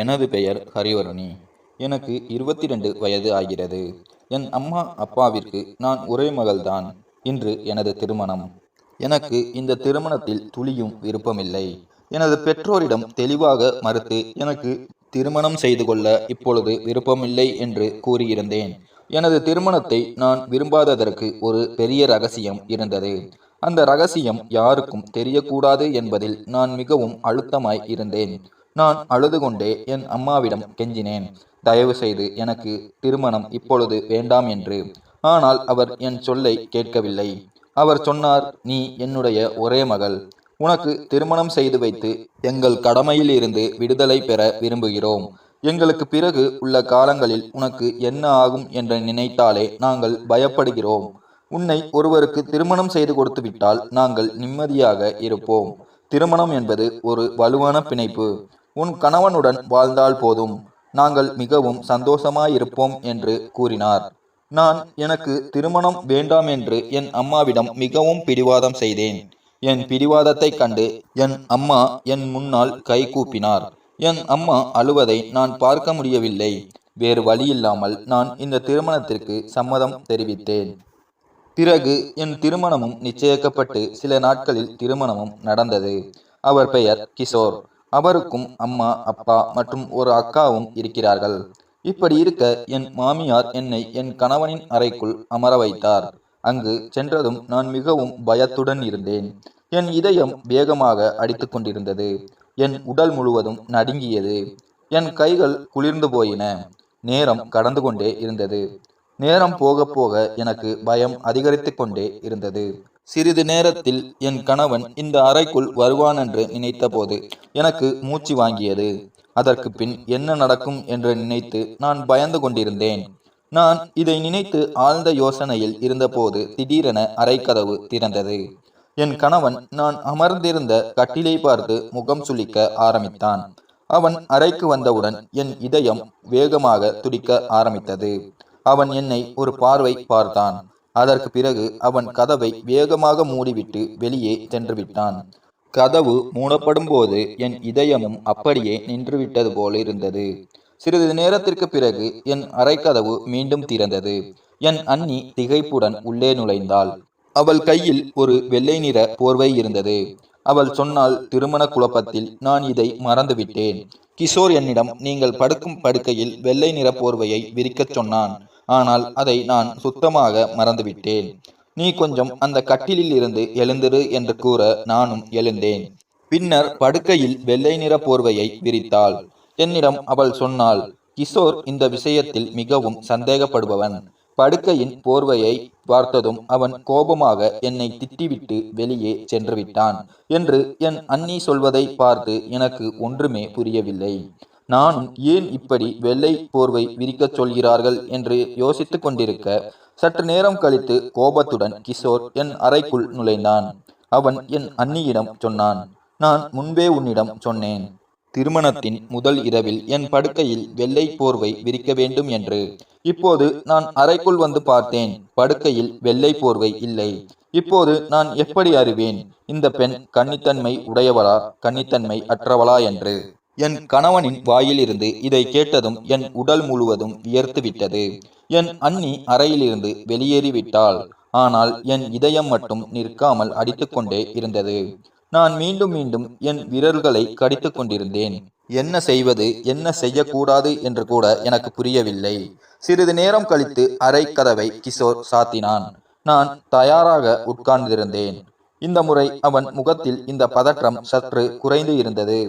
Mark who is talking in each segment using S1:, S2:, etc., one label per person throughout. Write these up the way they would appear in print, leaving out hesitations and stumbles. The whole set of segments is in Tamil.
S1: எனது பெயர் ஹரிவரணி. எனக்கு 22 வயது ஆகிறது. என் அம்மா அப்பாவிற்கு நான் ஒரே மகள்தான். இன்று எனது திருமணம். எனக்கு இந்த திருமணத்தில் துளியும் விருப்பமில்லை. எனது பெற்றோரிடம் தெளிவாக மறுத்து எனக்கு திருமணம் செய்து கொள்ள இப்பொழுது விருப்பமில்லை என்று கூறியிருந்தேன். எனது திருமணத்தை நான் விரும்பாததற்கு ஒரு பெரிய ரகசியம் இருந்தது. அந்த ரகசியம் யாருக்கும் தெரியக்கூடாது என்பதில் நான் மிகவும் அழுத்தமாய் இருந்தேன். நான் அழுது கொண்டே என் அம்மாவிடம் கெஞ்சினேன், தயவு செய்து எனக்கு திருமணம் இப்பொழுது வேண்டாம் என்று. ஆனால் அவர் என் சொல்லை கேட்கவில்லை. அவர் சொன்னார், நீ என்னுடைய ஒரே மகள். உனக்கு திருமணம் செய்து வைத்து எங்கள் கடமையில் இருந்து விடுதலை பெற விரும்புகிறோம். எங்களுக்கு பிறகு உள்ள காலங்களில் உனக்கு என்ன ஆகும் என்று நினைத்தாலே நாங்கள் பயப்படுகிறோம். உன்னை ஒருவருக்கு திருமணம் செய்து கொடுத்து விட்டால் நாங்கள் நிம்மதியாக இருப்போம். திருமணம் என்பது ஒரு வலுவான பிணைப்பு. உன் கணவனுடன் வாழ்ந்தால் போதும், நாங்கள் மிகவும் சந்தோஷமாயிருப்போம் என்று கூறினார். நான் எனக்கு திருமணம் வேண்டாம் என்று என் அம்மாவிடம் மிகவும் பிடிவாதம் செய்தேன். என் பிடிவாதத்தை கண்டு என் அம்மா என் முன்னால் கை கூப்பினார். என் அம்மா அழுவதை நான் பார்க்க முடியவில்லை. வேறு வழியில்லாமல் நான் இந்த திருமணத்திற்கு சம்மதம் தெரிவித்தேன். பிறகு என் திருமணமும் நிச்சயிக்கப்பட்டு சில நாட்களில் திருமணமும் நடந்தது. அவர் பெயர் கிஷோர். அவருக்கும் அம்மா, அப்பா மற்றும் ஒரு அக்காவும் இருக்கிறார்கள். இப்படி இருக்க என் மாமியார் என்னை என் கணவனின் அறைக்குள் அமர வைத்தார். அங்கு சென்றதும் நான் மிகவும் பயத்துடன் இருந்தேன். என் இதயம் வேகமாக அடித்து கொண்டிருந்தது. என் உடல் முழுவதும் நடுங்கியது. என் கைகள் குளிர்ந்து போயின. நேரம் கடந்து கொண்டே இருந்தது. நேரம் போக போக எனக்கு பயம் அதிகரித்து கொண்டே இருந்தது. சிறிது நேரத்தில் என் கணவன் இந்த அறைக்குள் வருவான் என்று நினைத்த போது எனக்கு மூச்சு வாங்கியது. அதற்கு பின் என்ன நடக்கும் என்று நினைத்து நான் பயந்து கொண்டிருந்தேன். நான் இதை நினைத்து ஆழ்ந்த யோசனையில் இருந்தபோது திடீரென அறைக்கதவு திறந்தது. என் கணவன் நான் அமர்ந்திருந்த கட்டிலை பார்த்து முகம் சுளிக்க ஆரம்பித்தான். அவன் அறைக்கு வந்தவுடன் என் இதயம் வேகமாக துடிக்க ஆரம்பித்தது. அவன் என்னை ஒரு பார்வை பார்த்தான். அதற்கு பிறகு அவன் கதவை வேகமாக மூடிவிட்டு வெளியே சென்று விட்டான். கதவு மூடப்படும் போது என் இதயமும் அப்படியே நின்றுவிட்டது போல் இருந்தது. சிறிது நேரத்திற்கு பிறகு என் அறைக்கதவு மீண்டும் திறந்தது. என் அண்ணி திகைப்புடன் உள்ளே நுழைந்தாள். அவள் கையில் ஒரு வெள்ளை நிற போர்வை இருந்தது. அவள் சொன்னால், திருமண குழப்பத்தில் நான் இதை மறந்துவிட்டேன். கிஷோர் என்னிடம் நீங்கள் படுக்கும் படுக்கையில் வெள்ளை நிற போர்வையை விரிக்கச் சொன்னான். ஆனால் அதை நான் சுத்தமாக மறந்துவிட்டேன். நீ கொஞ்சம் அந்த கட்டிலில் இருந்து எழுந்திரு என்று கூற நானும் எழுந்தேன். பின்னர் படுக்கையில் வெள்ளை நிற போர்வையை விரித்தாள். என்னிடம் அவள் சொன்னாள், கிஷோர் இந்த விஷயத்தில் மிகவும் சந்தேகப்படுபவன். படுக்கையின் போர்வையை பார்த்ததும் அவன் கோபமாக என்னை திட்டிவிட்டு வெளியே சென்று விட்டான் என்று என் அண்ணி சொல்வதை பார்த்து எனக்கு ஒன்றுமே புரியவில்லை. நானும் ஏன் இப்படி வெள்ளை போர்வை விரிக்கச் சொல்கிறார்கள் என்று யோசித்துக் கொண்டிருக்க சற்று நேரம் கழித்து கோபத்துடன் கிஷோர் என் அறைக்குள் நுழைந்தான். அவன் என் அண்ணியிடம் சொன்னான், நான் முன்பே உன்னிடம் சொன்னேன், திருமணத்தின் முதல் இரவில் என் படுக்கையில் வெள்ளை போர்வை விரிக்க வேண்டும் என்று. இப்போது நான் அறைக்குள் வந்து பார்த்தேன். படுக்கையில் வெள்ளை போர்வை இல்லை. இப்போது நான் எப்படி அறிவேன் இந்த பெண் கன்னித்தன்மை உடையவளா கன்னித்தன்மை அற்றவளா என்று? என் கணவனின் வாயிலிருந்து இதை கேட்டதும் என் உடல் முழுவதும் வியர்த்து விட்டது. என் அண்ணி அறையிலிருந்து வெளியேறிவிட்டாள். ஆனால் என் இதயம் மட்டும் நிற்காமல் அடித்துக்கொண்டே இருந்தது. நான் மீண்டும் மீண்டும் என் விரல்களை கடித்து கொண்டிருந்தேன். என்ன செய்வது, என்ன செய்யக்கூடாது என்று கூட எனக்கு புரியவில்லை. சிறிது நேரம் கழித்து அறை கதவை கிஷோர் சாத்தினான். நான் தயாராக உட்கார்ந்திருந்தேன். இந்த முறை அவன் முகத்தில் இந்த பதற்றம் சற்று குறைந்து இருந்தது.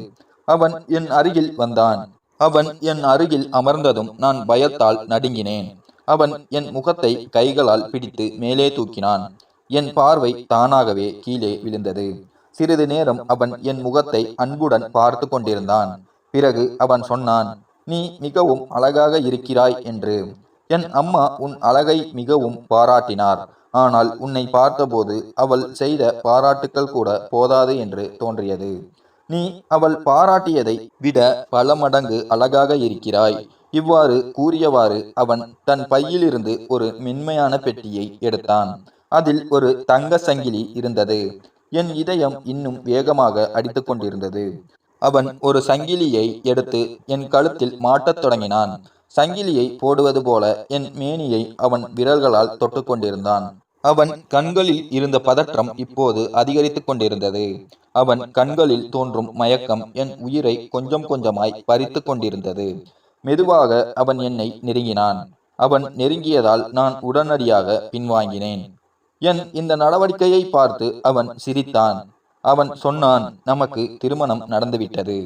S1: அவன் என் அருகில் வந்தான். அவன் என் அருகில் அமர்ந்ததும் நான் பயத்தால் நடுங்கினேன். அவன் என் முகத்தை கைகளால் பிடித்து மேலே தூக்கினான். என் பார்வை தானாகவே கீழே விழுந்தது. சிறிது நேரம் அவன் என் முகத்தை அன்புடன் பார்த்து கொண்டிருந்தான். பிறகு அவன் சொன்னான், நீ மிகவும் அழகாக இருக்கிறாய் என்று. என் அம்மா உன் அழகை மிகவும் பாராட்டினார். ஆனால் உன்னை பார்த்தபோது அவள் செய்த பாராட்டுக்கள் கூட போதாது என்று தோன்றியது. நீ அவள் பாராட்டியதை விட பல மடங்கு அழகாக இருக்கிறாய். இவ்வாறு கூறியவாறு அவன் தன் பையிலிருந்து ஒரு மென்மையான பெட்டியை எடுத்தான். அதில் ஒரு தங்க சங்கிலி இருந்தது. என் இதயம் இன்னும் வேகமாக அடித்து கொண்டிருந்தது. அவன் ஒரு சங்கிலியை எடுத்து என் கழுத்தில் மாட்டத் தொடங்கினான். சங்கிலியை போடுவது போல என் மேனியை அவன் விரல்களால் தொட்டு கொண்டிருந்தான். அவன் கண்களில் இருந்த பதற்றம் இப்போது அதிகரித்துக் கொண்டிருந்தது. அவன் கண்களில் தோன்றும் மயக்கம் என் உயிரை கொஞ்சம் கொஞ்சமாய் பறித்து கொண்டிருந்தது. மெதுவாக அவன் என்னை நெருங்கினான். அவன் நெருங்கியதால் நான் உடனடியாக பின்வாங்கினேன். என் இந்த நடவடிக்கையை பார்த்து அவன் சிரித்தான். அவன் சொன்னான், நமக்கு திருமணம் நடந்துவிட்டது.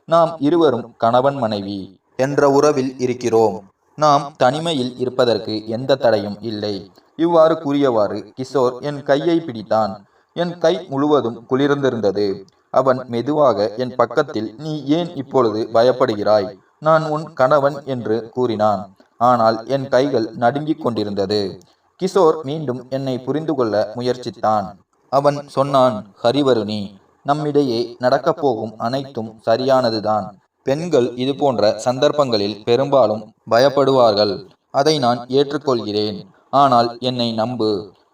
S1: நாம் இருவரும் கணவன் மனைவி என்ற உறவில் இருக்கிறோம். நாம் தனிமையில் இருப்பதற்கு எந்த தடையும் இல்லை. இவ்வாறு கூறியவாறு கிஷோர் என் கையை பிடித்தான். என் கை முழுவதும் குளிர்ந்திருந்தது. அவன் மெதுவாக என் பக்கத்தில், நீ ஏன் இப்பொழுது பயப்படுகிறாய்? நான் உன் கணவன் என்று கூறினான். ஆனால் என் கைகள் நடுங்கிக் கொண்டிருந்தது. கிஷோர் மீண்டும் என்னை புரிந்து கொள்ள முயற்சித்தான். அவன் சொன்னான், ஹரிவருணி, நம்மிடையே நடக்கப் போகும் அனைத்தும் சரியானதுதான். பெண்கள் இதுபோன்ற சந்தர்ப்பங்களில் பெரும்பாலும் பயப்படுவார்கள். அதை நான் ஏற்றுக்கொள்கிறேன். ஆனால் என்னை நம்பு.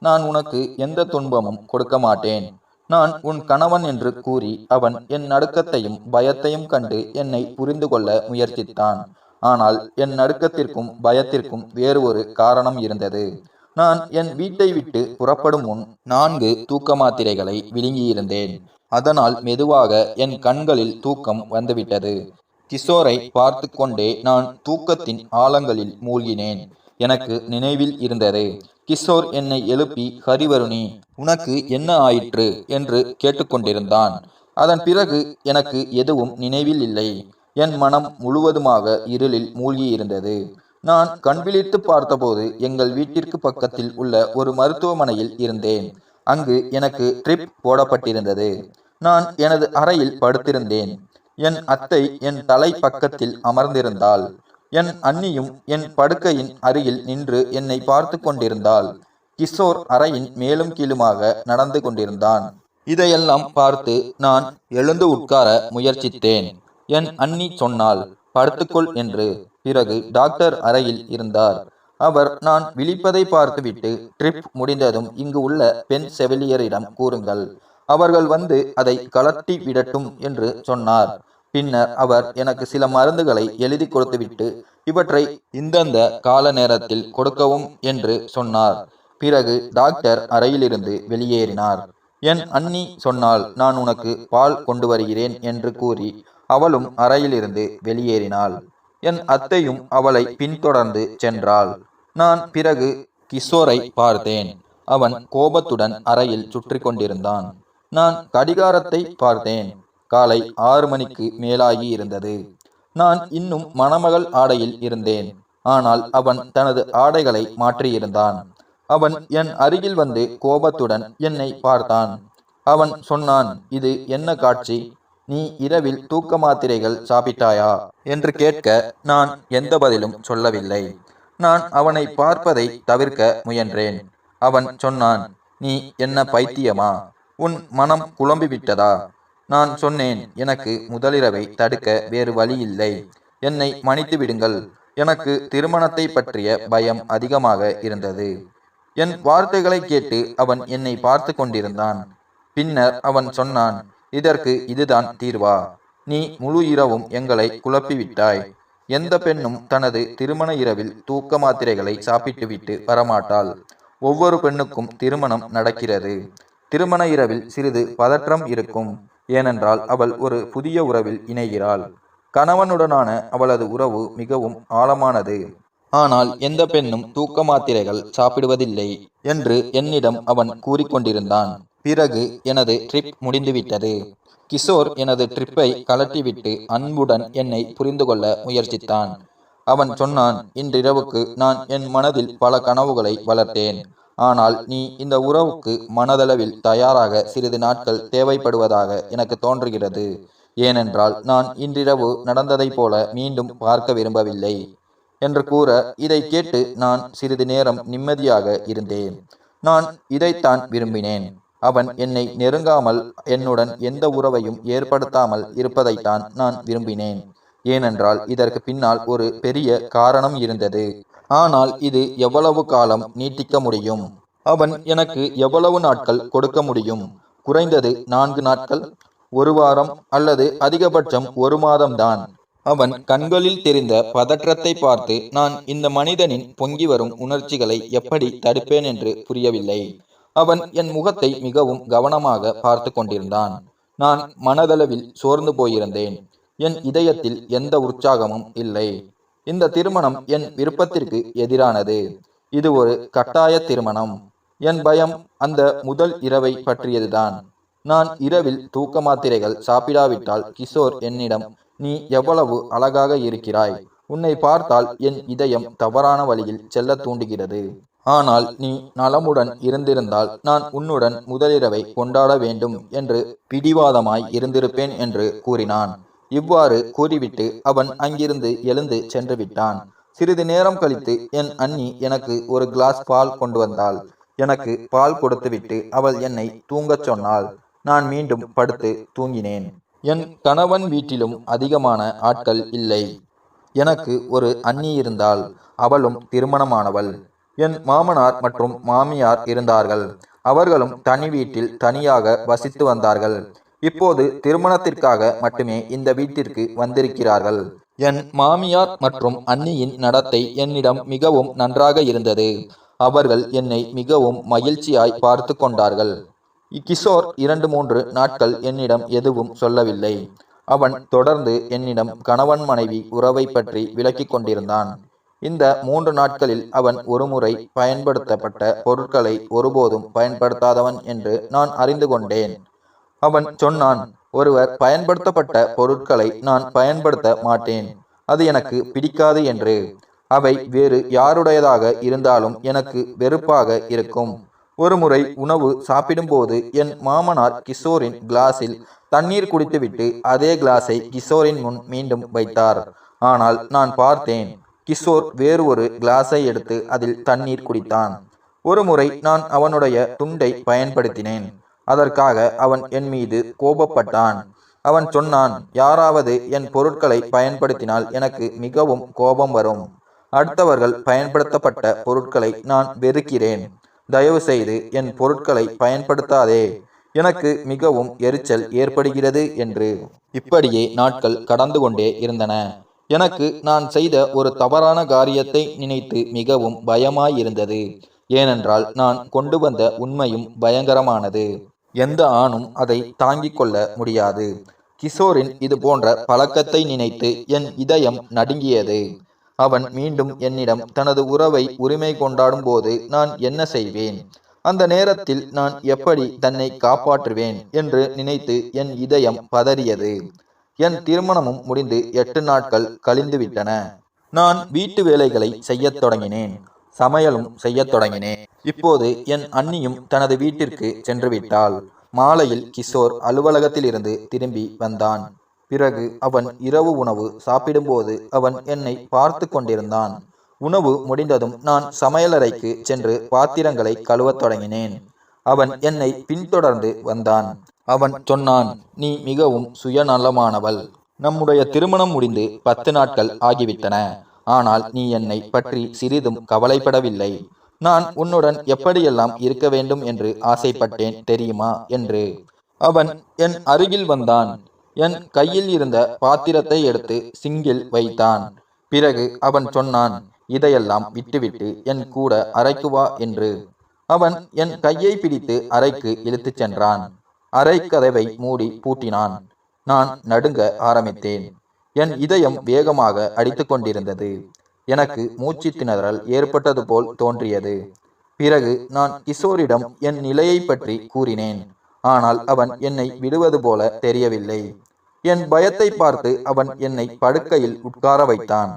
S1: நான் உனக்கு எந்த துன்பமும் கொடுக்க மாட்டேன். நான் உன் கணவன் என்று கூறி அவன் என் நடுக்கத்தையும் பயத்தையும் கண்டு என்னை புரிந்து கொள்ள முயற்சித்தான். ஆனால் என் நடுக்கத்திற்கும் பயத்திற்கும் வேறு ஒரு காரணம் இருந்தது. நான் என் வீட்டை விட்டு புறப்படும் முன் 4 தூக்க மாத்திரைகளை விழுங்கியிருந்தேன். அதனால் மெதுவாக என் கண்களில் தூக்கம் வந்துவிட்டது. கிஷோரை பார்த்து கொண்டே நான் தூக்கத்தின் ஆழங்களில் மூழ்கினேன். எனக்கு நினைவில் இருந்தது, கிஷோர் என்னை எழுப்பி, ஹரிவருணி, உனக்கு என்ன ஆயிற்று என்று கேட்டுக்கொண்டிருந்தான். அதன் பிறகு எனக்கு எதுவும் நினைவில் இல்லை. என் மனம் முழுவதுமாக இருளில் மூழ்கியிருந்தது. நான் கண்விழித்து பார்த்தபோது எங்கள் வீட்டிற்கு பக்கத்தில் உள்ள ஒரு மருத்துவமனையில் இருந்தேன். அங்கு எனக்கு ட்ரிப் போடப்பட்டிருந்தது. நான் எனது அறையில் படுத்திருந்தேன். என் அத்தை என் தலை பக்கத்தில் அமர்ந்திருந்தாள். என் அண்ணியும் என் படுக்கையின் அருகில் நின்று என்னை பார்த்து கொண்டிருந்தாள். கிஷோர் அறையின் மேலும் கீழுமாக நடந்து கொண்டிருந்தான். இதையெல்லாம் பார்த்து நான் எழுந்து உட்கார முயற்சித்தேன். என் அண்ணி சொன்னாள், படுத்துக்கொள் என்று. பிறகு டாக்டர் அறையில் இருந்தார். அவர் நான் விழிப்பதை பார்த்துவிட்டு, ட்ரிப் முடிந்ததும் இங்கு உள்ள பெண் செவிலியரிடம் கூறுங்கள், அவர்கள் வந்து அதை கலட்டி விடட்டும் என்று சொன்னார். பின்னர் அவர் எனக்கு சில மருந்துகளை எழுதி கொடுத்துவிட்டு, இவற்றை இந்தந்த கால நேரத்தில் கொடுக்கவும் என்று சொன்னார். பிறகு டாக்டர் அறையிலிருந்து வெளியேறினார். என் அண்ணி சொன்னால், நான் உனக்கு பால் கொண்டு வருகிறேன் என்று கூறி அவளும் அறையிலிருந்து வெளியேறினாள். என் அத்தையும் அவளை பின்தொடர்ந்து சென்றாள். நான் பிறகு கிஷோரை பார்த்தேன். அவன் கோபத்துடன் அறையில் சுற்றி கொண்டிருந்தான். நான் கடிகாரத்தை பார்த்தேன். காலை 6 மணிக்கு மேலாகி இருந்தது. நான் இன்னும் மணமகள் ஆடையில் இருந்தேன். ஆனால் அவன் தனது ஆடைகளை மாற்றியிருந்தான். அவன் என் அருகில் வந்து கோபத்துடன் என்னை பார்த்தான். அவன் சொன்னான், இது என்ன காட்சி? நீ இரவில் தூக்க மாத்திரைகள் சாப்பிட்டாயா என்று கேட்க நான் எந்த பதிலும் சொல்லவில்லை. நான் அவனை பார்ப்பதை தவிர்க்க முயன்றேன். அவன் சொன்னான், நீ என்ன பைத்தியமா? உன் மனம் குழம்பிவிட்டதா? நான் சொன்னேன், எனக்கு முதலிரவை தடுக்க வேறு வழி இல்லை. என்னை மன்னித்து விடுங்கள். எனக்கு திருமணத்தை பற்றிய பயம் அதிகமாக இருந்தது. என் வார்த்தைகளை கேட்டு அவன் என்னை பார்த்து கொண்டிருந்தான். பின்னர் அவன் சொன்னான், இதற்கு இதுதான் தீர்வா? நீ முழு இரவும் எங்களை குழப்பிவிட்டாய். எந்த பெண்ணும் தனது திருமண இரவில் தூக்க மாத்திரைகளை சாப்பிட்டுவிட்டு வரமாட்டாள். ஒவ்வொரு பெண்ணுக்கும் திருமணம் நடக்கிறது. திருமண இரவில் சிறிது பதற்றம் இருக்கும். ஏனென்றால் அவள் ஒரு புதிய உறவில் இணைகிறாள். கணவனுடனான அவளது உறவு மிகவும் ஆழமானது. ஆனால் எந்த பெண்ணும் தூக்க மாத்திரைகள் சாப்பிடுவதில்லை என்று என்னிடம் அவன் கூறிக்கொண்டிருந்தான். பிறகு எனது ட்ரிப் முடிந்துவிட்டது. கிஷோர் எனது ட்ரிப்பை கலட்டிவிட்டு அன்புடன் என்னை புரிந்து கொள்ள முயற்சித்தான். அவன் சொன்னான், இன்றிரவுக்கு நான் என் மனதில் பல கனவுகளை வளர்த்தேன். ஆனால் நீ இந்த உறவுக்கு மனதளவில் தயாராக சிறிது நாட்கள் தேவைப்படுவதாக எனக்கு தோன்றுகிறது. ஏனென்றால் நான் இன்றிரவு நடந்ததைப் போல மீண்டும் பார்க்க விரும்பவில்லை என்று கூற, இதை கேட்டு நான் சிறிது நேரம் நிம்மதியாக இருந்தேன். நான் இதைத்தான் விரும்பினேன். அவன் என்னை நெருங்காமல் என்னுடன் எந்த உறவையும் ஏற்படுத்தாமல் இருப்பதைத்தான் நான் விரும்பினேன். ஏனென்றால் இதற்கு பின்னால் ஒரு பெரிய காரணம் இருந்தது. ஆனால் இது எவ்வளவு காலம் நீட்டிக்க முடியும்? அவன் எனக்கு எவ்வளவு நாட்கள் கொடுக்க முடியும்? குறைந்தது 4 நாட்கள். ஒரு வாரம் அல்லது அதிகபட்சம் ஒரு மாதம்தான். அவன் கண்களில் தெரிந்த பதற்றத்தை பார்த்து நான் இந்த மனிதனின் பொங்கி வரும் உணர்ச்சிகளை எப்படி தடுப்பேன் என்று புரியவில்லை. அவன் என் முகத்தை மிகவும் கவனமாக பார்த்து கொண்டிருந்தான். நான் மனதளவில் சோர்ந்து போயிருந்தேன். என் இதயத்தில் எந்த உற்சாகமும் இல்லை. இந்த திருமணம் என் விருப்பத்திற்கு எதிரானது. இது ஒரு கட்டாய திருமணம். என் பயம் அந்த முதல் இரவை பற்றியதுதான். நான் இரவில் தூக்க மாத்திரைகள் சாப்பிடாவிட்டால் கிஷோர் என்னிடம், நீ எவ்வளவு அழகாக இருக்கிறாய், உன்னை பார்த்தால் என் இதயம் தவறான வழியில் செல்ல தூண்டுகிறது, ஆனால் நீ நலமுடன் இருந்திருந்தால் நான் உன்னுடன் முதலிரவை கொண்டாட வேண்டும் என்று பிடிவாதமாய் இருந்திருப்பேன் என்று கூறினான். இவ்வாறு கூறிவிட்டு அவன் அங்கிருந்து எழுந்து சென்று விட்டான். சிறிது நேரம் கழித்து என் அண்ணி எனக்கு ஒரு கிளாஸ் பால் கொண்டு வந்தாள். எனக்கு பால் கொடுத்துவிட்டு அவள் என்னை தூங்கச் சொன்னாள். நான் மீண்டும் படுத்து தூங்கினேன். என் கணவன் வீட்டிலும் அதிகமான ஆட்கள் இல்லை. எனக்கு ஒரு அண்ணி இருந்தாள். அவளும் திருமணமானவள். என் மாமனார் மற்றும் மாமியார் இருந்தார்கள். அவர்களும் தனி வீட்டில் தனியாக வசித்து வந்தார்கள். இப்போது திருமணத்திற்காக மட்டுமே இந்த வீட்டிற்கு வந்திருக்கிறார்கள். என் மாமியார் மற்றும் அண்ணியின் நடத்தை என்னிடம் மிகவும் நன்றாக இருந்தது. அவர்கள் என்னை மிகவும் மகிழ்ச்சியாய் பார்த்து கொண்டார்கள். கிஷோர் 2-3 நாட்கள் என்னிடம் எதுவும் சொல்லவில்லை. அவன் தொடர்ந்து என்னிடம் கணவன் மனைவி உறவை பற்றி விளக்கிக் கொண்டிருந்தான். இந்த 3 நாட்களில் அவன் ஒருமுறை பயன்படுத்தப்பட்ட பொருட்களை ஒருபோதும் பயன்படுத்தாதவன் என்று நான் அறிந்து கொண்டேன். அவன் சொன்னான், ஒருவர் பயன்படுத்தப்பட்ட பொருட்களை நான் பயன்படுத்த மாட்டேன், அது எனக்கு பிடிக்காது என்று. அவை வேறு யாருடையதாக இருந்தாலும் எனக்கு வெறுப்பாக இருக்கும். ஒருமுறை உணவு சாப்பிடும்போது என் மாமனார் கிஷோரின் கிளாஸில் தண்ணீர் குடித்துவிட்டு அதே கிளாஸை கிஷோரின் முன் மீண்டும் வைத்தார். ஆனால் நான் பார்த்தேன், கிஷோர் வேறு ஒரு கிளாஸை எடுத்து அதில் தண்ணீர் குடித்தான். ஒருமுறை நான் அவனுடைய துண்டை பயன்படுத்தினேன். அதற்காக அவன் என் மீது கோபப்பட்டான். அவன் சொன்னான், யாராவது என் பொருட்களை பயன்படுத்தினால் எனக்கு மிகவும் கோபம் வரும். அடுத்தவர்கள் பயன்படுத்தப்பட்ட பொருட்களை நான் வெறுக்கிறேன். தயவு செய்து என் பொருட்களை பயன்படுத்தாதே, எனக்கு மிகவும் எரிச்சல் ஏற்படுகிறது என்று. இப்படியே நாட்கள் கடந்து கொண்டே இருந்தன. எனக்கு நான் செய்த ஒரு தவறான காரியத்தை நினைத்து மிகவும் பயமாயிருந்தது. ஏனென்றால் நான் கொண்டு வந்த உண்மையும் பயங்கரமானது. எந்த ஆணும் அதை தாங்கிக் கொள்ள முடியாது. கிஷோரின் இது போன்ற பழக்கத்தை நினைத்து என் இதயம் நடுங்கியது. அவன் மீண்டும் என்னிடம் தனது உறவை உரிமை கொண்டாடும் போது நான் என்ன செய்வேன்? அந்த நேரத்தில் நான் எப்படி தன்னை காப்பாற்றுவேன் என்று நினைத்து என் இதயம் பதறியது. என் திருமணமும் முடிந்து 8 நாட்கள் கழிந்துவிட்டன. நான் வீட்டு வேலைகளை செய்யத் தொடங்கினேன். சமையலும் செய்யத் தொடங்கினேன். இப்போது என் அண்ணியும் தனது வீட்டிற்கு சென்று விட்டாள். மாலையில் கிஷோர் அலுவலகத்திலிருந்து திரும்பி வந்தான். பிறகு அவன் இரவு உணவு சாப்பிடும்போது அவன் என்னை பார்த்து கொண்டிருந்தான். உணவு முடிந்ததும் நான் சமையலறைக்கு சென்று பாத்திரங்களை கழுவத் தொடங்கினேன். அவன் என்னை பின்தொடர்ந்து வந்தான். அவன் சொன்னான், நீ மிகவும் சுயநலமானவள். நம்முடைய திருமணம் முடிந்து 10 நாட்கள் ஆகிவிட்டன. ஆனால் நீ என்னை பற்றி சிறிதும் கவலைப்படவில்லை. நான் உன்னுடன் எப்படியெல்லாம் இருக்க வேண்டும் என்று ஆசைப்பட்டேன் தெரியுமா என்று. அவன் என் அருகில் வந்தான். என் கையில் இருந்த பாத்திரத்தை எடுத்து சிங்கில் வைத்தான். பிறகு அவன் சொன்னான், இதையெல்லாம் விட்டுவிட்டு என் கூட அறைக்கு வா என்று. அவன் என் கையை பிடித்து அறைக்கு இழுத்துச் சென்றான். அறை கதவை மூடி பூட்டினான். நான் நடுங்க ஆரம்பித்தேன். என் இதயம் வேகமாக அடித்து கொண்டிருந்தது. எனக்கு மூச்சு திணறல் ஏற்பட்டது போல் தோன்றியது. பிறகு நான் கிஷோரிடம் என் நிலையை பற்றி கூறினேன். ஆனால் அவன் என்னை விடுவது போல தெரியவில்லை. என் பயத்தை பார்த்து அவன் என்னை படுக்கையில் உட்கார வைத்தான்.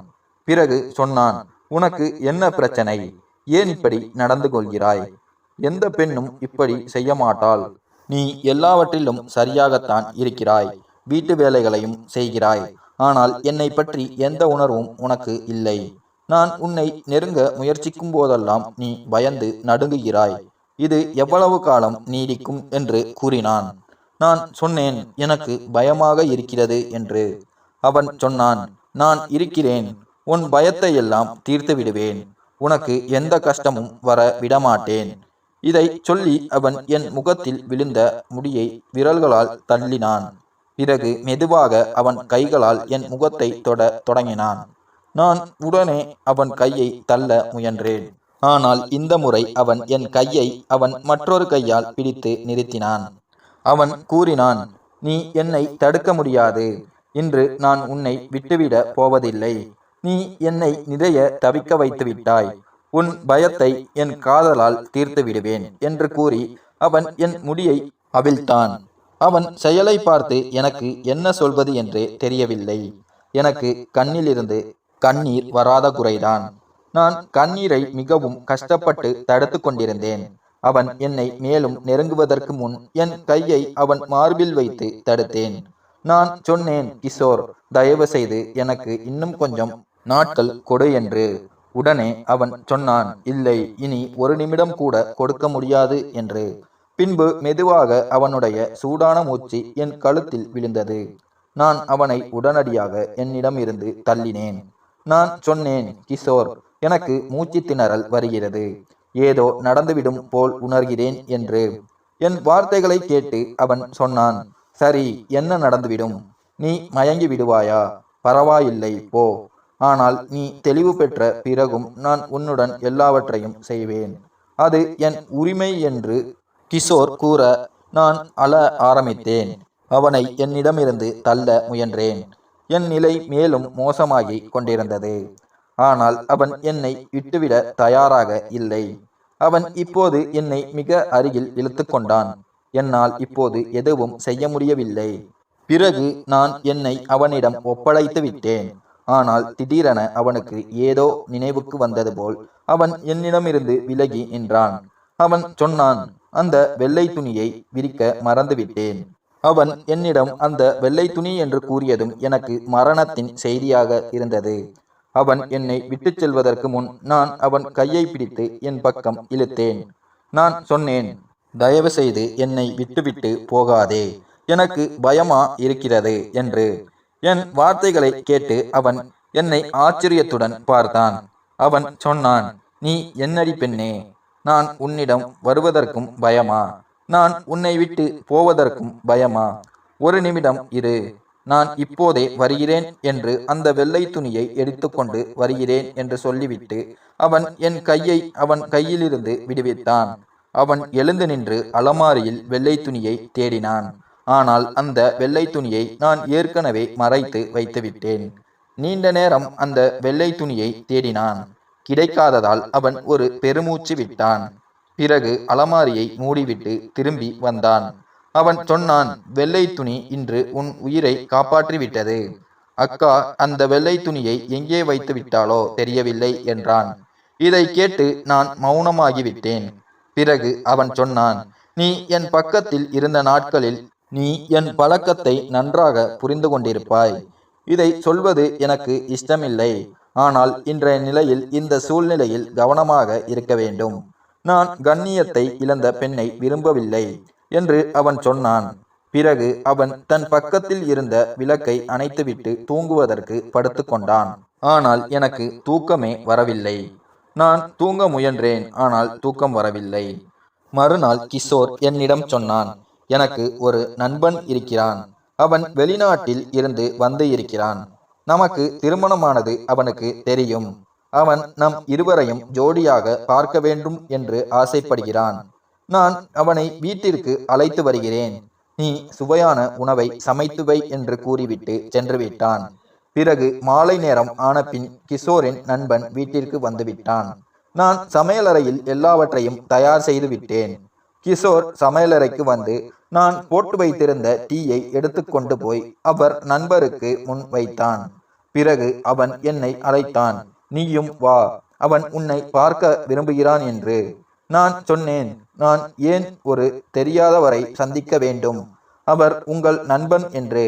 S1: பிறகு சொன்னான், உனக்கு என்ன பிரச்சனை? ஏன் இப்படி நடந்து கொள்கிறாய்? எந்த பெண்ணும் இப்படி செய்ய மாட்டாள். நீ எல்லாவற்றிலும் சரியாகத்தான் இருக்கிறாய். வீட்டு வேலைகளையும் செய்கிறாய். ஆனால் என்னை பற்றி எந்த உணர்வும் உனக்கு இல்லை. நான் உன்னை நெருங்க முயற்சிக்கும் போதெல்லாம் நீ பயந்து நடுங்குகிறாய். இது எவ்வளவு காலம் நீடிக்கும் என்று கூறினான். நான் சொன்னேன், எனக்கு பயமாக இருக்கிறது என்று. அவன் சொன்னான், நான் இருக்கிறேன். உன் பயத்தை எல்லாம் தீர்த்து விடுவேன். உனக்கு எந்த கஷ்டமும் வர விடமாட்டேன். இதை சொல்லி அவன் என் முகத்தில் விழுந்த முடியை விரல்களால் தள்ளினான். பிறகு மெதுவாக அவன் கைகளால் என் முகத்தை தொட தொடங்கினான். நான் உடனே அவன் கையை தள்ள முயன்றேன். ஆனால் இந்த முறை அவன் என் கையை அவன் மற்றொரு கையால் பிடித்து நிறுத்தினான். அவன் கூறினான், நீ என்னை தடுக்க முடியாது. இன்று நான் உன்னை விட்டுவிட போவதில்லை. நீ என்னை நிறைய தவிக்க வைத்து விட்டாய். உன் பயத்தை என் காதலால் தீர்த்து விடுவேன் என்று கூறி அவன் என் முடியை அவிழ்த்தான். அவன் செயலை பார்த்து எனக்கு என்ன சொல்வது என்றே தெரியவில்லை. எனக்கு கண்ணிலிருந்து கண்ணீர் வராத குறைதான். நான் கண்ணீரை மிகவும் கஷ்டப்பட்டு தடுத்து கொண்டிருந்தேன். அவன் என்னை மேலும் நெருங்குவதற்கு முன் என் கையை அவன் மார்பில் வைத்து தடுத்தேன். நான் சொன்னேன், கிஷோர், தயவு செய்து எனக்கு இன்னும் கொஞ்சம் நாட்கள் கொடு என்று. உடனே அவன் சொன்னான், இல்லை, இனி ஒரு நிமிடம் கூட கொடுக்க முடியாது என்று. பின்பு மெதுவாக அவனுடைய சூடான மூச்சு என் கழுத்தில் விழுந்தது. நான் அவனை உடனடியாக என்னிடம் இருந்து தள்ளினேன். நான் சொன்னேன், கிஷோர், எனக்கு மூச்சு திணறல் வருகிறது. ஏதோ நடந்துவிடும் போல் உணர்கிறேன் என்று. என் வார்த்தைகளை கேட்டு அவன் சொன்னான், சரி, என்ன நடந்துவிடும்? நீ மயங்கி விடுவாயா? பரவாயில்லை, போ. ஆனால் நீ தெளிவு பெற்ற பிறகும் நான் உன்னுடன் எல்லாவற்றையும் செய்வேன். அது என் உரிமை என்று கிஷோர் கூற நான் அழ ஆரம்பித்தேன். அவனை என்னிடமிருந்து தள்ள முயன்றேன். என் நிலை மேலும் மோசமாகி கொண்டிருந்தது. ஆனால் அவன் என்னை விட்டுவிட தயாராக இல்லை. அவன் இப்போது என்னை மிக அருகில் இழுத்து கொண்டான். என்னால் இப்போது எதுவும் செய்ய முடியவில்லை. பிறகு நான் என்னை அவனிடம் ஒப்படைத்து விட்டேன். ஆனால் திடீரென அவனுக்கு ஏதோ நினைவுக்கு வந்தது போல் அவன் என்னிடமிருந்து விலகி நின்றான். அவன் சொன்னான், அந்த வெள்ளை துணியை விரிக்க மறந்துவிட்டேன். அவன் என்னிடம் அந்த வெள்ளை துணி என்று கூறியதும் எனக்கு மரணத்தின் செய்தியாக இருந்தது. அவன் என்னை விட்டு செல்வதற்கு முன் நான் அவன் கையை பிடித்து என் பக்கம் இழுத்தேன். நான் சொன்னேன், தயவு செய்து என்னை விட்டுவிட்டு போகாதே, எனக்கு பயமா இருக்கிறது என்று. என் வார்த்தைகளை கேட்டு அவன் என்னை ஆச்சரியத்துடன் பார்த்தான். அவன் சொன்னான், நீ என்னடி பெண்ணே, நான் உன்னிடம் வருவதற்கும் பயமா? நான் உன்னை விட்டு போவதற்கும் பயமா? ஒரு நிமிடம் இரு, நான் இப்போதே வருகிறேன் என்று அந்த வெள்ளை துணியை எடுத்துக்கொண்டு வருகிறேன் என்று சொல்லிவிட்டு அவன் என் கையை அவன் கையிலிருந்து விடுவித்தான். அவன் எழுந்து நின்று அலமாரியில் வெள்ளை துணியை தேடினான். ஆனால் அந்த வெள்ளை துணியை நான் ஏற்கனவே மறைத்து வைத்துவிட்டேன். நீண்ட நேரம் அந்த வெள்ளை துணியை தேடினான். கிடைக்காததால் அவன் ஒரு பெருமூச்சு விட்டான். பிறகு அலமாரியை மூடிவிட்டு திரும்பி வந்தான். அவன் சொன்னான், வெள்ளை துணி இன்று உன் உயிரை காப்பாற்றிவிட்டது. அக்கா அந்த வெள்ளை துணியை எங்கே வைத்து விட்டாளோ தெரியவில்லை என்றான். இதை கேட்டு நான் மௌனமாகிவிட்டேன். பிறகு அவன் சொன்னான், நீ என் பக்கத்தில் இருந்த நாட்களில் நீ என் பழக்கத்தை நன்றாக புரிந்து கொண்டிருப்பாய். இதை சொல்வது எனக்கு இஷ்டமில்லை. ஆனால் இன்றைய நிலையில் இந்த சூழ்நிலையில் கவனமாக இருக்க வேண்டும். நான் கண்ணியத்தை இழந்த பெண்ணை விரும்பவில்லை என்று அவன் சொன்னான். பிறகு அவன் தன் பக்கத்தில் இருந்த விளக்கை அணைத்துவிட்டு தூங்குவதற்கு படுத்து கொண்டான். ஆனால் எனக்கு தூக்கமே வரவில்லை. நான் தூங்க முயன்றேன், ஆனால் தூக்கம் வரவில்லை. மறுநாள் கிஷோர் என்னிடம் சொன்னான், எனக்கு ஒரு நண்பன் இருக்கிறான். அவன் வெளிநாட்டில் இருந்து வந்து இருக்கிறான். நமக்கு திருமணமானது அவனுக்கு தெரியும். அவன் நம் இருவரையும் ஜோடியாக பார்க்க வேண்டும் என்று ஆசைப்படுகிறான். நான் அவனை வீட்டிற்கு அழைத்து வருகிறேன். நீ சுவையான உணவை சமைத்து வை என்று கூறிவிட்டு சென்று விட்டான். பிறகு மாலை நேரம் ஆன பின் கிஷோரின் நண்பன் வீட்டிற்கு வந்துவிட்டான். நான் சமையலறையில் எல்லாவற்றையும் தயார் செய்து விட்டேன். கிஷோர் சமையலறைக்கு வந்து நான் போட்டு வைத்திருந்த டீயை எடுத்துக்கொண்டு போய் அவர் நண்பருக்கு முன் வைத்தான். பிறகு அவன் என்னை அழைத்தான், நீயும் வா, அவன் உன்னை பார்க்க விரும்புகிறான் என்று. நான் சொன்னேன், நான் ஏன் ஒரு தெரியாதவரை சந்திக்க வேண்டும்? அவர் உங்கள் நண்பன் என்று.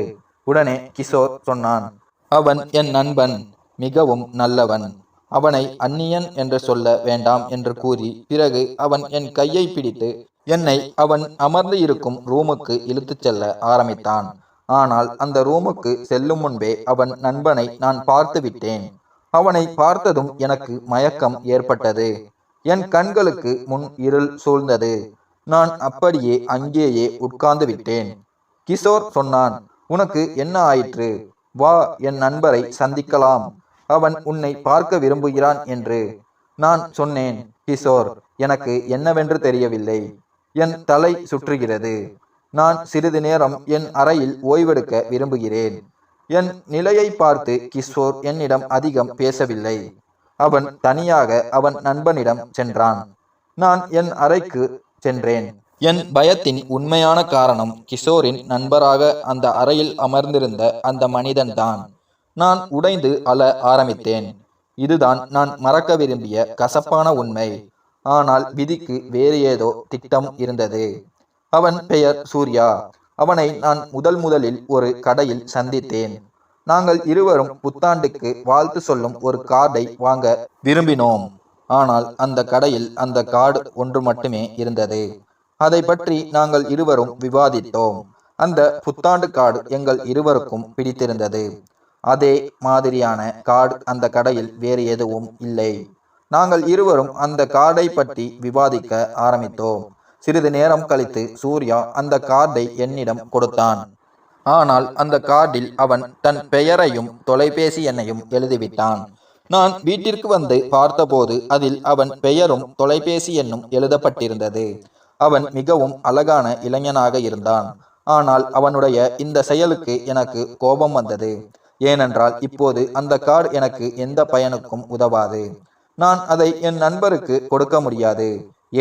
S1: உடனே கிஷோர் சொன்னான், அவன் என் நண்பன், மிகவும் நல்லவன். அவனை அந்நியன் என்று சொல்ல வேண்டாம் என்று கூறி பிறகு அவன் என் கையை பிடித்து என்னை அவன் அமர்ந்து இருக்கும் ரூமுக்கு இழுத்துச் செல்ல ஆரம்பித்தான். ஆனால் அந்த ரூமுக்கு செல்லும் முன்பே அவன் நண்பனை நான் பார்த்து விட்டேன். அவனை பார்த்ததும் எனக்கு மயக்கம் ஏற்பட்டது. என் கண்களுக்கு முன் இருள் சூழ்ந்தது. நான் அப்படியே அங்கேயே உட்கார்ந்து விட்டேன். கிஷோர் சொன்னான், உனக்கு என்ன ஆயிற்று? வா, என் நண்பரை சந்திக்கலாம். அவன் உன்னை பார்க்க விரும்புகிறான் என்று. நான் சொன்னேன், கிஷோர், எனக்கு என்னவென்று தெரியவில்லை. என் தலை சுற்றுகிறது. நான் சிறிது நேரம் என் அறையில் ஓய்வெடுக்க விரும்புகிறேன். என் நிலையை பார்த்து கிஷோர் என்னிடம் அதிகம் பேசவில்லை. அவன் தனியாக அவன் நண்பனிடம் சென்றான். நான் என் அறைக்கு சென்றேன். என் பயத்தின் உண்மையான காரணம் கிஷோரின் நண்பராக அந்த அறையில் அமர்ந்திருந்த அந்த மனிதன்தான். நான் உடைந்து அழ ஆரம்பித்தேன். இதுதான் நான் மறக்க விரும்பிய கசப்பான உண்மை. ஆனால் விதிக்கு வேறு ஏதோ திட்டம் இருந்தது. அவன் பெயர் சூர்யா. அவனை நான் முதலில் ஒரு கடையில் சந்தித்தேன். நாங்கள் இருவரும் புத்தாண்டுக்கு வாழ்த்து சொல்லும் ஒரு கார்டை வாங்க விரும்பினோம். ஆனால் அந்த கடையில் அந்த கார்டு ஒன்று மட்டுமே இருந்தது. அதை பற்றி நாங்கள் இருவரும் விவாதித்தோம். அந்த புத்தாண்டு கார்டு எங்கள் இருவருக்கும் பிடித்திருந்தது. அதே மாதிரியான கார்டு அந்த கடையில் வேறு எதுவும் இல்லை. நாங்கள் இருவரும் அந்த கார்டை பற்றி விவாதிக்க ஆரம்பித்தோம். சிறிது நேரம் கழித்து சூர்யா அந்த கார்டை என்னிடம் கொடுத்தான். ஆனால் அந்த கார்டில் அவன் தன் பெயரையும் தொலைபேசி எண்ணையும் எழுதிவிட்டான். நான் வீட்டிற்கு வந்து பார்த்தபோது அதில் அவன் பெயரும் தொலைபேசி எண்ணும் எழுதப்பட்டிருந்தது. அவன் மிகவும் அழகான இளைஞனாக இருந்தான். ஆனால் அவனுடைய இந்த செயலுக்கு எனக்கு கோபம் வந்தது. ஏனென்றால் இப்போது அந்த கார்டு எனக்கு எந்த பயனுக்கும் உதவாது. நான் அதை என் நண்பருக்கு கொடுக்க முடியாது.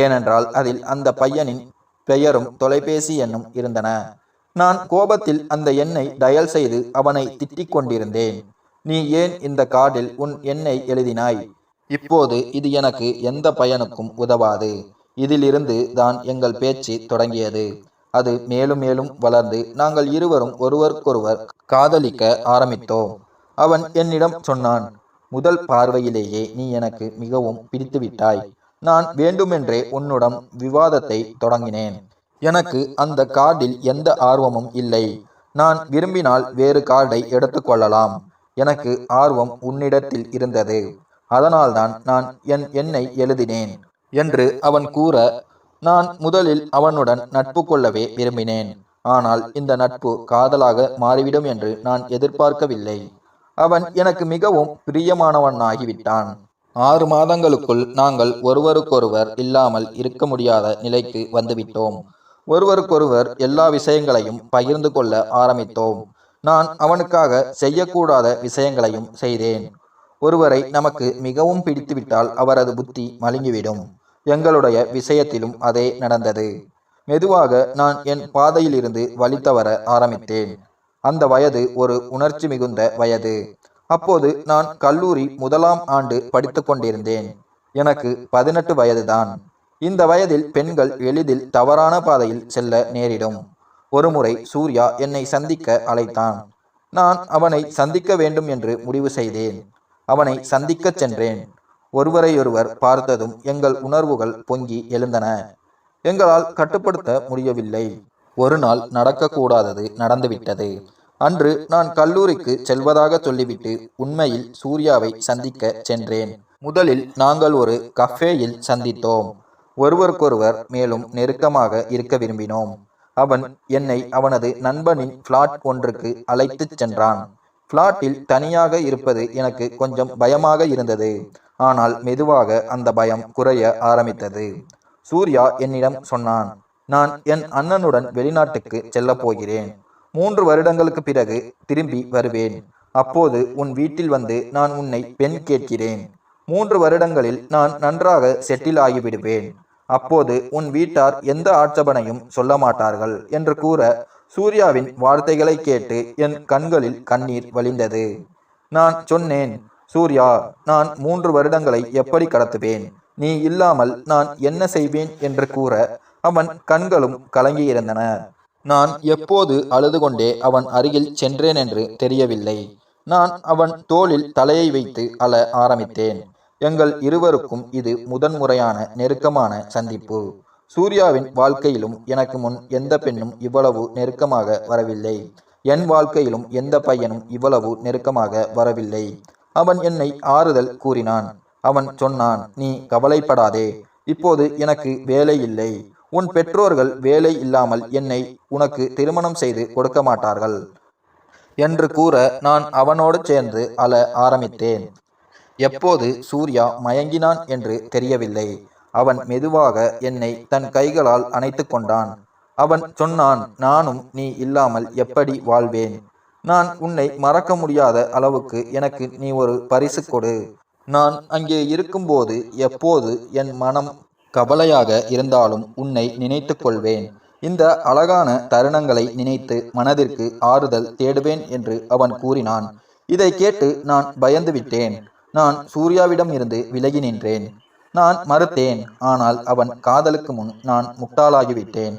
S1: ஏனென்றால் அதில் அந்த பையனின் பெயரும் தொலைபேசி எண்ணும் இருந்தன. நான் கோபத்தில் அந்த எண்ணை டயல் செய்து அவனை திட்டிக் கொண்டிருந்தேன். நீ ஏன் இந்த கார்டில் உன் எண்ணை எழுதினாய்? இப்போது இது எனக்கு எந்த பயனுக்கும் உதவாது. இதிலிருந்து தான் எங்கள் பேச்சு தொடங்கியது. அது மேலும் மேலும் வளர்ந்து நாங்கள் இருவரும் ஒருவருக்கொருவர் காதலிக்க ஆரம்பித்தோம். அவன் என்னிடம் சொன்னான், முதல் பார்வையிலேயே நீ எனக்கு மிகவும் பிடித்துவிட்டாய். நான் வேண்டுமென்றே உன்னுடன் விவாதத்தை தொடங்கினேன். எனக்கு அந்த கார்டில் எந்த ஆர்வமும் இல்லை. நான் விரும்பினால் வேறு கார்டை எடுத்துக்கொள்ளலாம். எனக்கு ஆர்வம் உன்னிடத்தில் இருந்தது. அதனால்தான் நான் என் எண்ணை எழுதினேன் என்று அவன் கூற, நான் முதலில் அவனுடன் நட்பு கொள்ளவே விரும்பினேன். ஆனால் இந்த நட்பு காதலாக மாறிவிடும் என்று நான் எதிர்பார்க்கவில்லை. அவன் எனக்கு மிகவும் பிரியமானவனாகிவிட்டான். 6 மாதங்களுக்குள் நாங்கள் ஒருவருக்கொருவர் இல்லாமல் இருக்க முடியாத நிலைக்கு வந்துவிட்டோம். ஒருவருக்கொருவர் எல்லா விஷயங்களையும் பகிர்ந்து கொள்ள ஆரம்பித்தோம். நான் அவனுக்காக செய்யக்கூடாத விஷயங்களையும் செய்தேன். ஒருவரை நமக்கு மிகவும் பிடித்துவிட்டால் அவரது புத்தி மழுங்கிவிடும். எங்களுடைய விஷயத்திலும் அதே நடந்தது. மெதுவாக நான் என் பாதையிலிருந்து வழி தவற ஆரம்பித்தேன். அந்த வயது ஒரு உணர்ச்சி மிகுந்த வயது. அப்போது நான் கல்லூரி 1ஆம் ஆண்டு படித்து கொண்டிருந்தேன். எனக்கு 18 வயதுதான். இந்த வயதில் பெண்கள் எளிதில் தவறான பாதையில் செல்ல நேரிடும். ஒருமுறை சூர்யா என்னை சந்திக்க அழைத்தான். நான் அவனை சந்திக்க வேண்டும் என்று முடிவு செய்தேன். அவனை சந்திக்கச் சென்றேன். ஒருவரையொருவர் பார்த்ததும் எங்கள் உணர்வுகள் பொங்கி எழுந்தன. எங்களால் கட்டுப்படுத்த முடியவில்லை. ஒரு நாள் நடக்கக்கூடாதது நடந்துவிட்டது. அன்று நான் கல்லூரிக்கு செல்வதாக சொல்லிவிட்டு உண்மையில் சூர்யாவை சந்திக்க சென்றேன். முதலில் நாங்கள் ஒரு கஃபேயில் சந்தித்தோம். ஒருவருக்கொருவர் மேலும் நெருக்கமாக இருக்க விரும்பினோம். அவன் என்னை அவனது நண்பனின் பிளாட் ஒன்றுக்கு அழைத்துச் சென்றான். பிளாட்டில் தனியாக இருப்பது எனக்கு கொஞ்சம் பயமாக இருந்தது. ஆனால் மெதுவாக அந்த பயம் குறைய ஆரம்பித்தது. சூர்யா என்னிடம் சொன்னான், நான் என் அண்ணனுடன் வெளிநாட்டுக்கு செல்லப் போகிறேன். 3 வருடங்களுக்கு பிறகு திரும்பி வருவேன். அப்போது உன் வீட்டில் வந்து நான் உன்னை பெண் கேட்கிறேன். 3 வருடங்களில் நான் நன்றாக செட்டில் ஆகிவிடுவேன். அப்போது உன் வீட்டார் எந்த ஆட்சேபனையும் சொல்ல மாட்டார்கள் என்று கூற, சூர்யாவின் வார்த்தைகளை கேட்டு என் கண்களில் கண்ணீர் வழிந்தது. நான் சொன்னேன், சூர்யா, நான் 3 வருடங்களை எப்படி கடத்துவேன்? நீ இல்லாமல் நான் என்ன செய்வேன் என்று கூற அவன் கண்களும் கலங்கியிருந்தன. நான் எப்போது அழுது கொண்டே அவன் அருகில் சென்றேன் என்று தெரியவில்லை. நான் அவன் தோளில் தலையை வைத்து அழ ஆரம்பித்தேன். எங்கள் இருவருக்கும் இது முதன்முறையான நெருக்கமான சந்திப்பு. சூர்யாவின் வாழ்க்கையிலும் எனக்கு முன் எந்த பெண்ணும் இவ்வளவு நெருக்கமாக வரவில்லை. என் வாழ்க்கையிலும் எந்த பையனும் இவ்வளவு நெருக்கமாக வரவில்லை. அவன் என்னை ஆறுதல் கூறினான். அவன் சொன்னான், நீ கவலைப்படாதே, இப்போது எனக்கு வேலை இல்லை. உன் பெற்றோர்கள் வேலை இல்லாமல் என்னை உனக்கு திருமணம் செய்து கொடுக்க மாட்டார்கள் என்று கூற நான் அவனோடு சேர்ந்து அழ ஆரம்பித்தேன். எப்போது சூர்யா மயங்கினான் என்று தெரியவில்லை. அவன் மெதுவாக என்னை தன் கைகளால் அணைத்து கொண்டான். அவன் சொன்னான், நானும் நீ இல்லாமல் எப்படி வாழ்வேன்? நான் உன்னை மறக்க முடியாத அளவுக்கு எனக்கு நீ ஒரு பரிசு கொடு. நான் அங்கே இருக்கும்போது எப்போது என் மனம் கவலையாக இருந்தாலும் உன்னை நினைத்து கொள்வேன். இந்த அழகான தருணங்களை நினைத்து மனதிற்கு ஆறுதல் தேடுவேன் என்று அவன் கூறினான். இதை கேட்டு நான் பயந்து விட்டேன். நான் சூர்யாவிடம் இருந்து விலகி நின்றேன். நான் மறுத்தேன். ஆனால் அவன் காதலுக்கு முன் நான் முட்டாளாகிவிட்டேன்.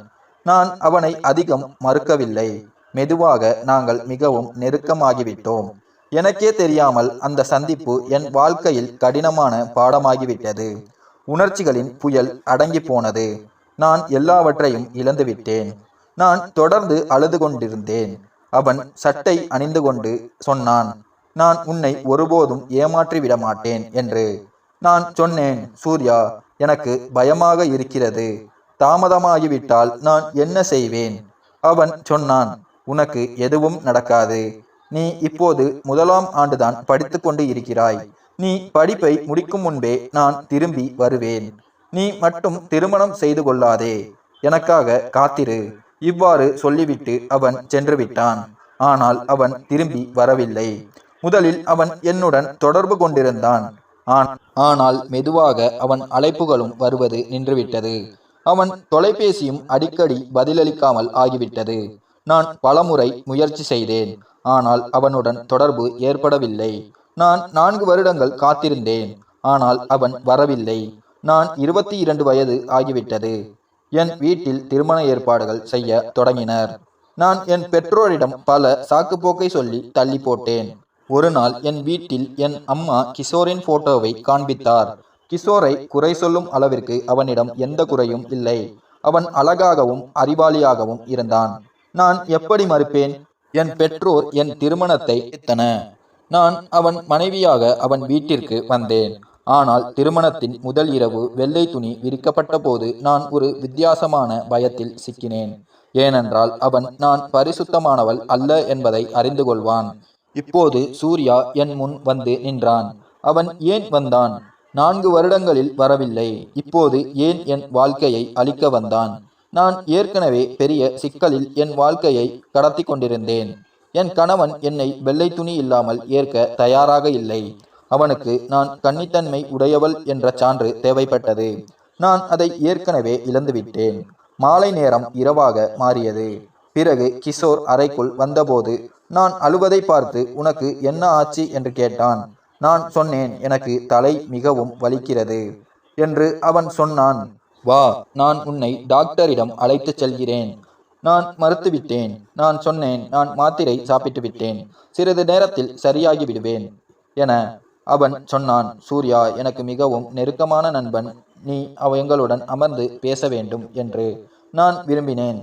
S1: நான் அவனை அதிகம் மறுக்கவில்லை. மெதுவாக நாங்கள் மிகவும் நெருக்கமாகிவிட்டோம். எனக்கே தெரியாமல் அந்த சந்திப்பு என் வாழ்க்கையில் கடினமான பாடமாகிவிட்டது. உணர்ச்சிகளின் புயல் அடங்கி போனது. நான் எல்லாவற்றையும் இழந்துவிட்டேன். நான் தொடர்ந்து அழுது கொண்டிருந்தேன். அவன் சட்டை அணிந்து கொண்டு சொன்னான், நான் உன்னை ஒருபோதும் ஏமாற்றி விட மாட்டேன் என்று. நான் சொன்னேன், சூர்யா, எனக்கு பயமாக இருக்கிறது. தாமதமாகிவிட்டால் நான் என்ன செய்வேன்? அவன் சொன்னான், உனக்கு எதுவும் நடக்காது. நீ இப்போது 1ஆம் ஆண்டுதான் படித்து கொண்டு இருக்கிறாய். நீ படிப்பை முடிக்கும் முன்பே நான் திரும்பி வருவேன். நீ மட்டும் திருமணம் செய்து கொள்ளாதே. எனக்காக காத்திரு. இவ்வாறு சொல்லிவிட்டு அவன் சென்று விட்டான். ஆனால் அவன் திரும்பி வரவில்லை. முதலில் அவன் என்னுடன் தொடர்பு கொண்டிருந்தான். ஆனால் மெதுவாக அவன் அழைப்புகளும் வருவது நின்றுவிட்டது. அவன் தொலைபேசியும் அடிக்கடி பதிலளிக்காமல் ஆகிவிட்டது. நான் பலமுறை முயற்சி செய்தேன். ஆனால் அவனுடன் தொடர்பு ஏற்படவில்லை. நான் 4 வருடங்கள் காத்திருந்தேன். ஆனால் அவன் வரவில்லை. நான் 22 வயது ஆகிவிட்டது. என் வீட்டில் திருமண ஏற்பாடுகள் செய்ய தொடங்கினர். நான் என் பெற்றோரிடம் பல சாக்குப்போக்கை சொல்லி தள்ளி போட்டேன். ஒரு நாள் என் வீட்டில் என் அம்மா கிஷோரின் போட்டோவை காண்பித்தார். கிஷோரை குறை சொல்லும் அளவிற்கு அவனிடம் எந்த குறையும் இல்லை. அவன் அழகாகவும் அறிவாளியாகவும் இருந்தான். நான் எப்படி மறுப்பேன்? என் பெற்றோர் என் திருமணத்தை எத்தன. நான் அவன் மனைவியாக அவன் வீட்டிற்கு வந்தேன். ஆனால் திருமணத்தின் முதல் இரவு வெள்ளை துணி விரிக்கப்பட்ட போது நான் ஒரு வித்தியாசமான பயத்தில் சிக்கினேன். ஏனென்றால் அவன் நான் பரிசுத்தமானவள் அல்ல என்பதை அறிந்து கொள்வான். இப்போது சூர்யா என் முன் வந்து நின்றான். அவன் ஏன் வந்தான்? 4 வருடங்களில் வரவில்லை. இப்போது ஏன் என் வாழ்க்கையை அழிக்க வந்தான்? நான் ஏற்கனவே பெரிய சிக்கலில் என் வாழ்க்கையை கடத்தி கொண்டிருந்தேன். என் கணவன் என்னை வெள்ளை துணி இல்லாமல் ஏற்க தயாராக இல்லை. அவனுக்கு நான் கன்னித்தன்மை உடையவள் என்ற சான்று தேவைப்பட்டது. நான் அதை ஏற்கனவே இழந்துவிட்டேன். மாலை நேரம் இரவாக மாறியது. பிறகு கிஷோர் அறைக்குள் வந்தபோது நான் அழுவதை பார்த்து, உனக்கு என்ன ஆச்சு என்று கேட்டான். நான் சொன்னேன், எனக்கு தலை மிகவும் வலிக்கிறது என்று. அவன் சொன்னான், வா, நான் உன்னை டாக்டரிடம் அழைத்து செல்கிறேன். நான் மறுத்துவிட்டேன். நான் சொன்னேன், நான் மாத்திரை சாப்பிட்டு விட்டேன், சிறிது நேரத்தில் சரியாகி விடுவேன் என. அவன் சொன்னான், சூர்யா எனக்கு மிகவும் நெருக்கமான நண்பன், நீ எங்களுடன் அமர்ந்து பேச வேண்டும் என்று நான் விரும்பினேன்.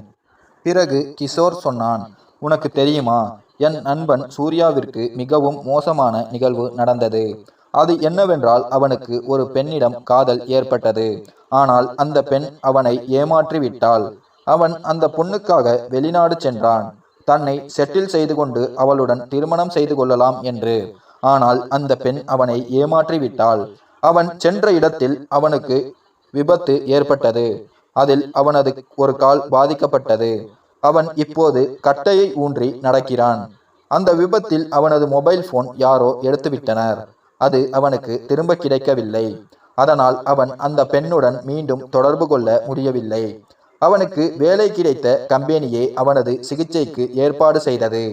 S1: பிறகு கிஷோர் சொன்னான், உனக்கு தெரியுமா, என் நண்பன் சூர்யாவிற்கு மிகவும் மோசமான நிகழ்வு நடந்தது. அது என்னவென்றால் அவனுக்கு ஒரு பெண்ணிடம் காதல் ஏற்பட்டது. ஆனால் அந்த பெண் அவனை ஏமாற்றி விட்டாள். அவன் அந்த பொண்ணுக்காக வெளிநாடு சென்றான், தன்னை செட்டில் செய்து கொண்டு அவளுடன் திருமணம் செய்து கொள்ளலாம் என்று. ஆனால் அந்த பெண் அவனை ஏமாற்றி விட்டாள். அவன் சென்ற இடத்தில் அவனுக்கு விபத்து ஏற்பட்டது. அதில் அவனது ஒரு கால் பாதிக்கப்பட்டது. அவன் இப்போது கட்டையை ஊன்றி நடக்கிறான். அந்த விபத்தில் அவனது மொபைல் போன் யாரோ எடுத்துவிட்டனர். அது அவனுக்கு திரும்ப கிடைக்கவில்லை. அதனால் அவன் அந்த பெண்ணுடன் மீண்டும் தொடர்பு கொள்ள முடியவில்லை. அவனுக்கு வேலை கிடைத்த கம்பெனியே அவனது சிகிச்சைக்கு ஏற்பாடு செய்தது.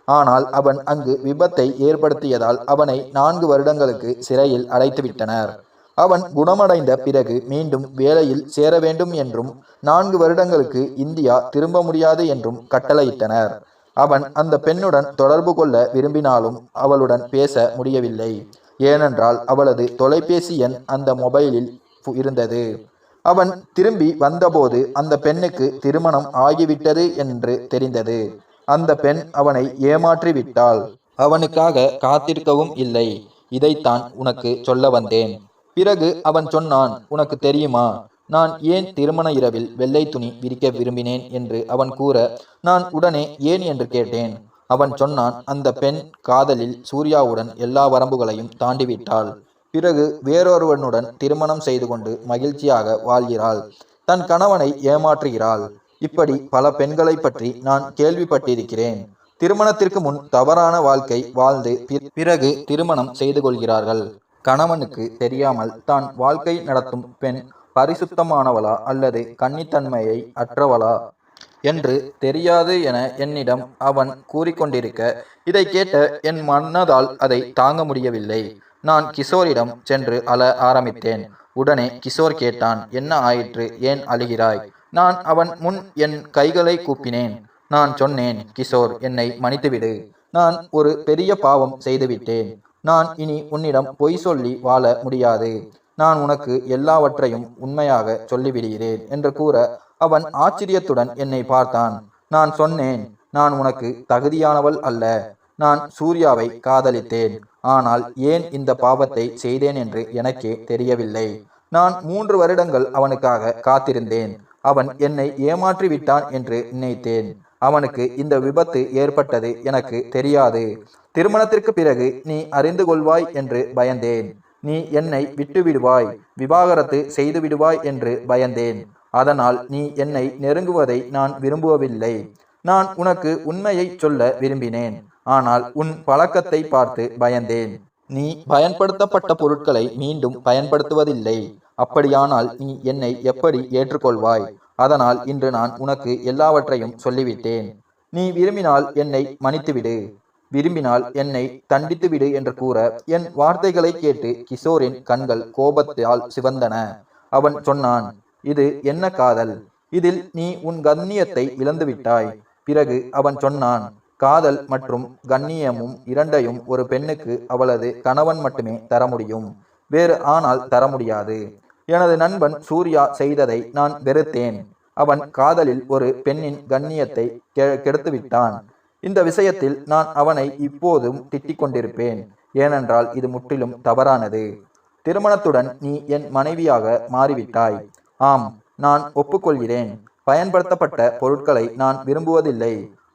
S1: ஆனால் அவன் அங்கு விபத்தை ஏற்படுத்தியதால் அவனை 4 வருடங்களுக்கு சிறையில் அடைத்துவிட்டனர். அவன் குணமடைந்த பிறகு மீண்டும் வேலையில் சேர வேண்டும் என்றும் 4 வருடங்களுக்கு இந்தியா திரும்ப முடியாது என்றும் கட்டளையிட்டனர். அவன் அந்த பெண்ணுடன் தொடர்பு கொள்ள விரும்பினாலும் அவளுடன் பேச முடியவில்லை. ஏனென்றால் அவளது தொலைபேசி எண் அந்த மொபைலில் இருந்தது. அவன் திரும்பி வந்தபோது அந்த பெண்ணுக்கு திருமணம் ஆகிவிட்டது என்று தெரிந்தது. அந்த பெண் அவனை ஏமாற்றி விட்டாள். அவனுக்காக காத்திருக்கவும் இல்லை. இதைத்தான் உனக்கு சொல்ல வந்தேன். பிறகு அவன் சொன்னான், உனக்கு தெரியுமா, நான் ஏன் திருமண இரவில் வெள்ளை துணி விரிக்க விரும்பினேன் என்று அவன் கூற, நான் உடனே ஏன் என்று கேட்டேன். அவன் சொன்னான், அந்த பெண் காதலில் சூர்யாவுடன் எல்லா வரம்புகளையும் தாண்டிவிட்டாள். பிறகு வேறொருவனுடன் திருமணம் செய்து கொண்டு மகிழ்ச்சியாக வாழ்கிறாள். தன் கணவனை ஏமாற்றுகிறாள். இப்படி பல பெண்களை பற்றி நான் கேள்விப்பட்டிருக்கிறேன். திருமணத்திற்கு முன் தவறான வாழ்க்கை வாழ்ந்து பிறகு திருமணம் செய்து கொள்கிறார்கள். கணவனுக்கு தெரியாமல் தான் வாழ்க்கை நடத்தும் பெண் பரிசுத்தமானவளா அல்லது கன்னித்தன்மையை அற்றவளா என்று தெரியாது என என்னிடம் அவன் கூறிக்கொண்டிருக்க, இதை கேட்ட என் மனதால் அதை தாங்க முடியவில்லை. நான் கிஷோரிடம் சென்று அழ ஆரம்பித்தேன். உடனே கிஷோர் கேட்டான், என்ன ஆயிற்று, ஏன் அழுகிறாய்? நான் அவன் முன் என் கைகளை கூப்பினேன். நான் சொன்னேன், கிஷோர், என்னை மன்னித்துவிடு. நான் ஒரு பெரிய பாவம் செய்துவிட்டேன். நான் இனி உன்னிடம் பொய் சொல்லி வாழ முடியாது. நான் உனக்கு எல்லாவற்றையும் உண்மையாக சொல்லிவிடுகிறேன் என்று கூற, அவன் ஆச்சரியத்துடன் என்னை பார்த்தான். நான் சொன்னேன், நான் உனக்கு தகுதியானவள் அல்ல. நான் சூர்யாவை காதலித்தேன். ஆனால் ஏன் இந்த பாவத்தை செய்தேன் என்று எனக்கே தெரியவில்லை. நான் 3 வருடங்கள் அவனுக்காக காத்திருந்தேன். அவன் என்னை ஏமாற்றி விட்டான் என்று நினைத்தேன். அவனுக்கு இந்த விபத்து ஏற்பட்டது எனக்கு தெரியாது. திருமணத்திற்கு பிறகு நீ அறிந்து கொள்வாய் என்று பயந்தேன். நீ என்னை விட்டுவிடுவாய், விவாகரத்து செய்து விடுவாய் என்று பயந்தேன். அதனால் நீ என்னை நெருங்குவதை நான் விரும்புவதில்லை. நான் உனக்கு உண்மையை சொல்ல விரும்பினேன். ஆனால் உன் பழக்கத்தை பார்த்து பயந்தேன். நீ பயன்படுத்தப்பட்ட பொருட்களை மீண்டும் பயன்படுத்துவதில்லை. அப்படியானால் நீ என்னை எப்படி ஏற்றுக்கொள்வாய்? அதனால் இன்று நான் உனக்கு எல்லாவற்றையும் சொல்லிவிட்டேன். நீ விரும்பினால் என்னை மன்னித்துவிடு, விரும்பினால் என்னை தண்டித்துவிடு என்று கூற, என் வார்த்தைகளை கேட்டு கிஷோரின் கண்கள் கோபத்தால் சிவந்தன. அவன் சொன்னான், இது என்ன காதல்? இதில் நீ உன் கண்ணியத்தை இழந்துவிட்டாய். பிறகு அவன் சொன்னான், காதல் மற்றும் கண்ணியமும் இரண்டையும் ஒரு பெண்ணுக்கு அவளது கணவன் மட்டுமே தர முடியும், வேறு ஆனால் தர முடியாது. எனது நண்பன் சூர்யா செய்ததை நான் வெறுத்தேன். அவன் காதலில் ஒரு பெண்ணின் கண்ணியத்தை கெடுத்துவிட்டான். இந்த விஷயத்தில் நான் அவனை இப்போதும் திட்டிக் கொண்டிருப்பேன். ஏனென்றால் இது முற்றிலும் தவறானது. திருமணத்துடன் நீ என் மனைவியாக மாறிவிட்டாய். ஆம், நான் ஒப்புக்கொள்கிறேன். பயன்படுத்தப்பட்ட பொருட்களை நான் விரும்புவதில்லை.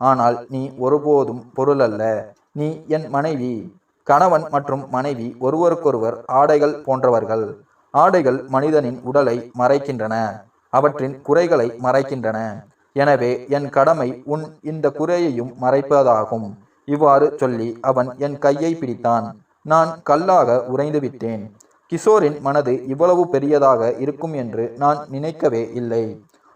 S1: ஆனால் நீ ஒருபோதும் பொருள் அல்ல. நீ என் மனைவி. கணவன் மற்றும் மனைவி ஒருவருக்கொருவர் ஆடைகள் போன்றவர்கள். ஆடைகள் மனிதனின் உடலை மறைக்கின்றன, அவற்றின் குறைகளை மறைக்கின்றன. எனவே என் கடமை உன் இந்த குறையையும் மறைப்பதாகும். இவ்வாறு சொல்லி அவன் என் கையை பிடித்தான். நான் கல்லாக உறைந்து விட்டேன். கிஷோரின் மனது இவ்வளவு பெரியதாக இருக்கும் என்று நான் நினைக்கவே இல்லை.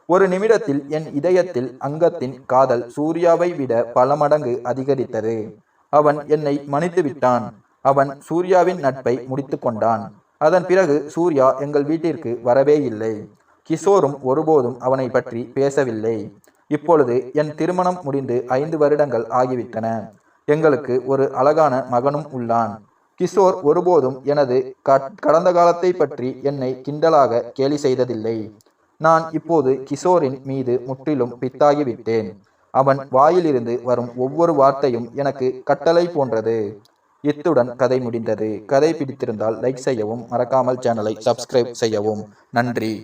S1: ஒரு நிமிடத்தில் என் இதயத்தில் அங்கத்தின் காதல் சூர்யாவை விட பல மடங்கு அதிகரித்தது. அவன் என்னை மன்னித்து விட்டான். அவன் சூர்யாவின் நட்பை முடித்து கொண்டான். அதன் பிறகு சூர்யா எங்கள் வீட்டிற்கு வரவே இல்லை. கிஷோரும் ஒருபோதும் அவனை பற்றி பேசவில்லை. இப்பொழுது என் திருமணம் முடிந்து 5 வருடங்கள் ஆகிவிட்டன. எங்களுக்கு ஒரு அழகான மகனும் உள்ளான். கிஷோர் ஒருபோதும் எனது கடந்த காலத்தை பற்றி என்னை கிண்டலாக கேலி செய்ததில்லை. நான் இப்போது கிஷோரின் மீது முற்றிலும் பித்தாகிவிட்டேன். அவன் வாயிலிருந்து வரும் ஒவ்வொரு வார்த்தையும் எனக்கு கட்டளை போன்றது. இத்துடன் கதை முடிந்தது. கதை பிடித்திருந்தால் லைக் செய்யவும், மறக்காமல் சேனலை சப்ஸ்கிரைப் செய்யவும். நன்றி.